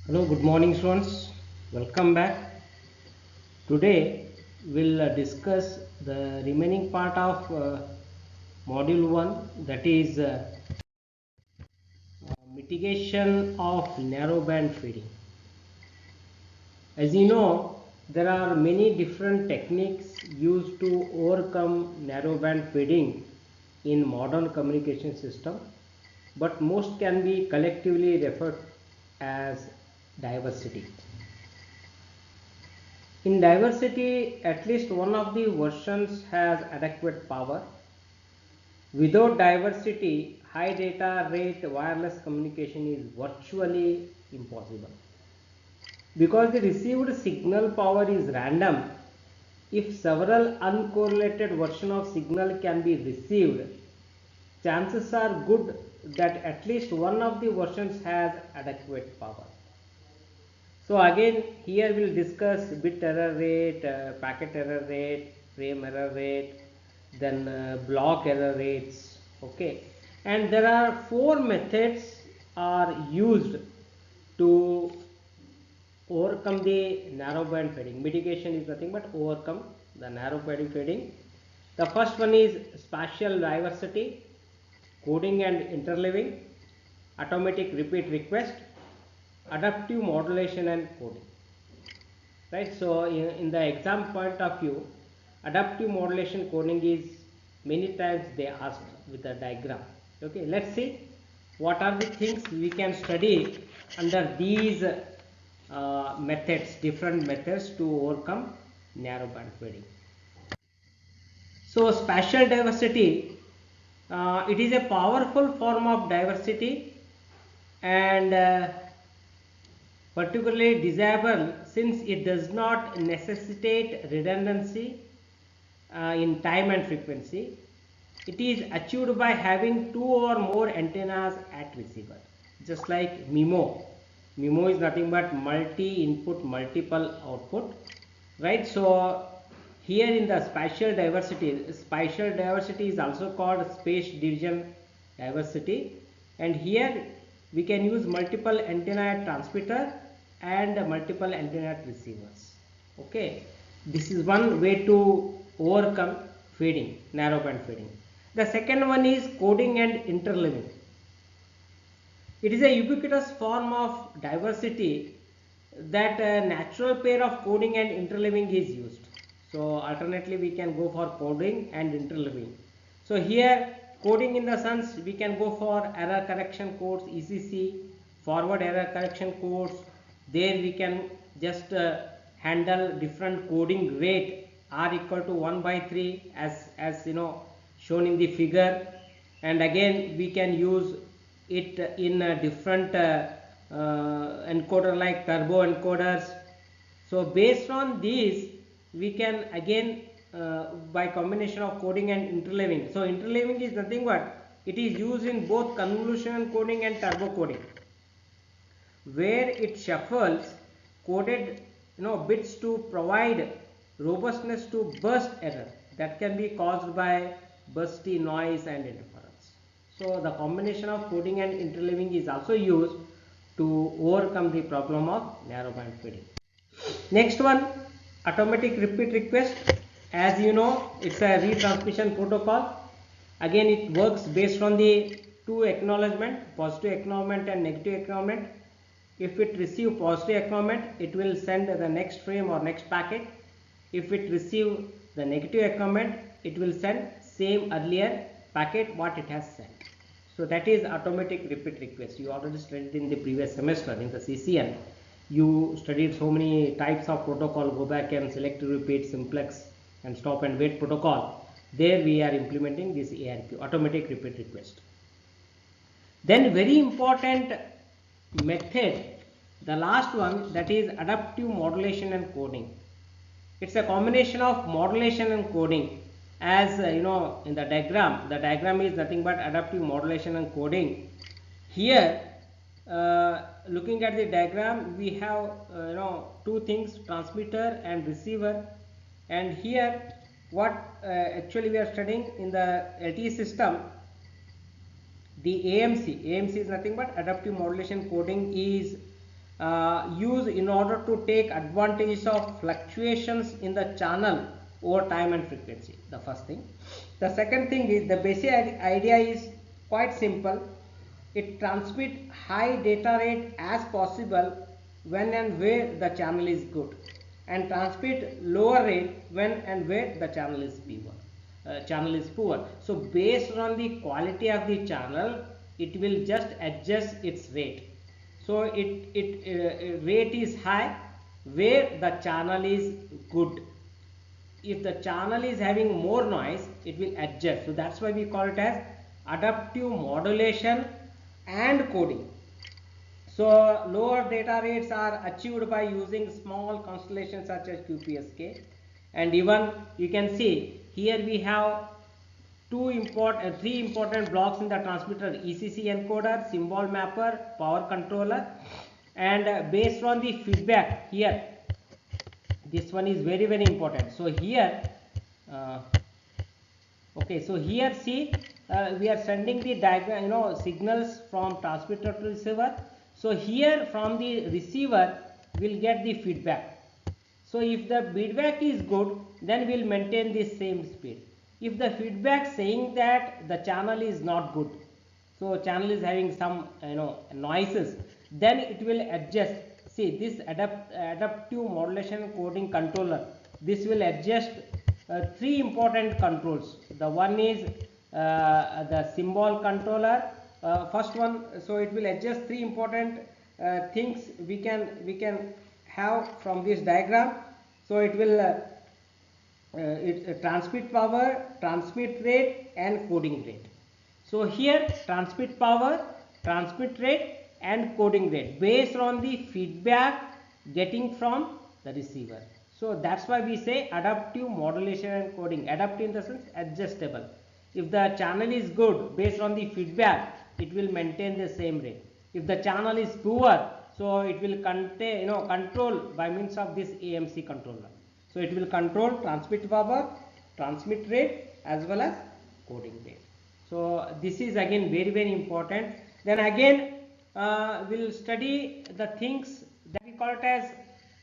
Hello, good morning, students. Welcome back. Today we'll discuss the remaining part of module 1, that is mitigation of narrowband feeding. As you know, there are many different techniques used to overcome narrowband feeding in modern communication system, but most can be collectively referred as diversity. In diversity, at least one of the versions has adequate power. Without diversity, high data rate wireless communication is virtually impossible. Because the received signal power is random, if several uncorrelated versions of signal can be received, chances are good that at least one of the versions has adequate power. So again, here we'll discuss bit error rate, packet error rate, frame error rate, then block error rates. Okay, and there are four methods are used to overcome the narrowband fading. Mitigation is nothing but overcome the narrowband fading. The first one is spatial diversity, coding and interleaving, automatic repeat request, adaptive modulation and coding. Right, so in the exam point of view, adaptive modulation coding is many times they asked with a diagram. Okay, let's see what are the things we can study under these methods, different methods to overcome narrowband fading. So spatial diversity, it is a powerful form of diversity and particularly desirable since it does not necessitate redundancy in time and frequency. It is achieved by having two or more antennas at receiver, just like MIMO. MIMO is nothing but multi-input, multiple output, right? So here in the spatial diversity is also called space division diversity, and here we can use multiple antenna at transmitter and multiple antenna at receivers. Okay, this is one way to overcome fading, narrowband fading. The second one is coding and interleaving. It is a ubiquitous form of diversity that a natural pair of coding and interleaving is used. So alternately we can go for coding and interleaving. So here coding in the sense we can go for error correction codes, ECC, forward error correction codes. There we can just handle different coding rate r equal to 1 by 3 as you know shown in the figure, and again we can use it in a different encoder like turbo encoders. So based on these we can again by combination of coding and interleaving. So interleaving is nothing but it is used in both convolutional coding and turbo coding, where it shuffles coded bits to provide robustness to burst error that can be caused by bursty noise and interference. So the combination of coding and interleaving is also used to overcome the problem of narrowband fading. Next one, automatic repeat request. As you know, it's a retransmission protocol. Again, it works based on the two acknowledgement, positive acknowledgement and negative acknowledgement. If it receive positive acknowledgement, it will send the next frame or next packet. If it receive the negative acknowledgement, it will send same earlier packet what it has sent. So that is automatic repeat request. You already studied in the previous semester in the CCN. You studied so many types of protocol. Go back and selective repeat, simplex and stop and wait protocol. There we are implementing this ARQ, automatic repeat request. Then very important method, the last one, that is adaptive modulation and coding. It's a combination of modulation and coding. As you know in the diagram is nothing but adaptive modulation and coding. Here looking at the diagram, we have two things, transmitter and receiver, and here what actually we are studying in the LTE system, the AMC is nothing but adaptive modulation coding is used in order to take advantage of fluctuations in the channel over time and frequency. The first thing. The second thing is, the basic idea is quite simple. It transmits high data rate as possible when and where the channel is good, and transmit lower rate when and where the channel is poor. So based on the quality of the channel, it will just adjust its rate. So rate is high where the channel is good. If the channel is having more noise, it will adjust. So that's why we call it as adaptive modulation and coding. So lower data rates are achieved by using small constellations such as QPSK, and even you can see here we have three important blocks in the transmitter: ECC encoder, symbol mapper, power controller. And based on the feedback here, this one is very important. So here okay, so here see, we are sending the diagram, signals from transmitter to receiver. So here from the receiver we'll get the feedback. So if the feedback is good, then we'll maintain this same speed. If the feedback saying that the channel is not good, so channel is having some noises, then it will adjust. See, this adaptive modulation coding controller, this will adjust three important controls. The one is the symbol controller. First one, so it will adjust three important things we can have from this diagram. So it will transmit power, transmit rate, and coding rate. So here transmit power, transmit rate, and coding rate based on the feedback getting from the receiver. So that's why we say adaptive modulation and coding. Adaptive in the sense adjustable. If the channel is good, based on the feedback, it will maintain the same rate. If the channel is poor, so it will control by means of this AMC controller. So it will control transmit power, transmit rate, as well as coding rate. So this is again very important. Then again we'll study the things that we call it as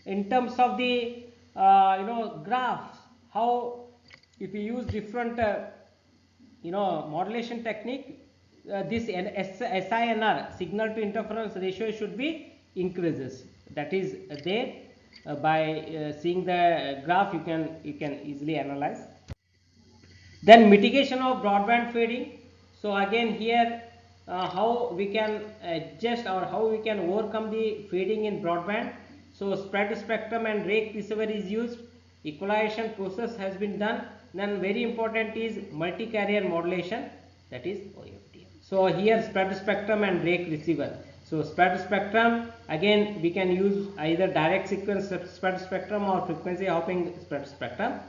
in terms of the graphs. How if you use different modulation technique, this SINR, signal to interference ratio, should be increases. That is there. By seeing the graph, you can easily analyze. Then mitigation of broadband fading. So again here how we can adjust or how we can overcome the fading in broadband. So spread spectrum and rake receiver is used. Equalization process has been done. Then very important is multi-carrier modulation, that is OFDM. So here spread spectrum and rake receiver. So spread spectrum, again we can use either direct sequence spread spectrum or frequency hopping spread spectrum.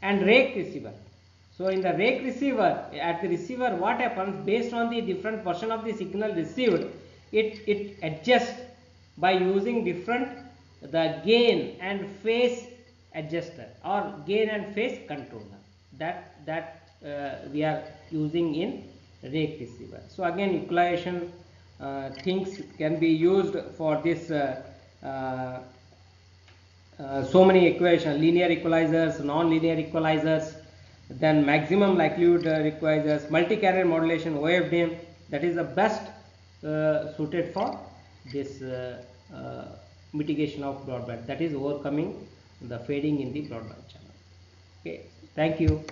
And rake receiver. So in the rake receiver, at the receiver, what happens, based on the different portion of the signal received, it adjusts by using the gain and phase adjuster or gain and phase controller that we are using in rake receiver. So again equalization things can be used for this so many equations: linear equalizers, non-linear equalizers, then maximum likelihood equalizers, multi-carrier modulation, OFDM. That is the best suited for this mitigation of broadband, that is overcoming the fading in the broadband channel. Okay, thank you.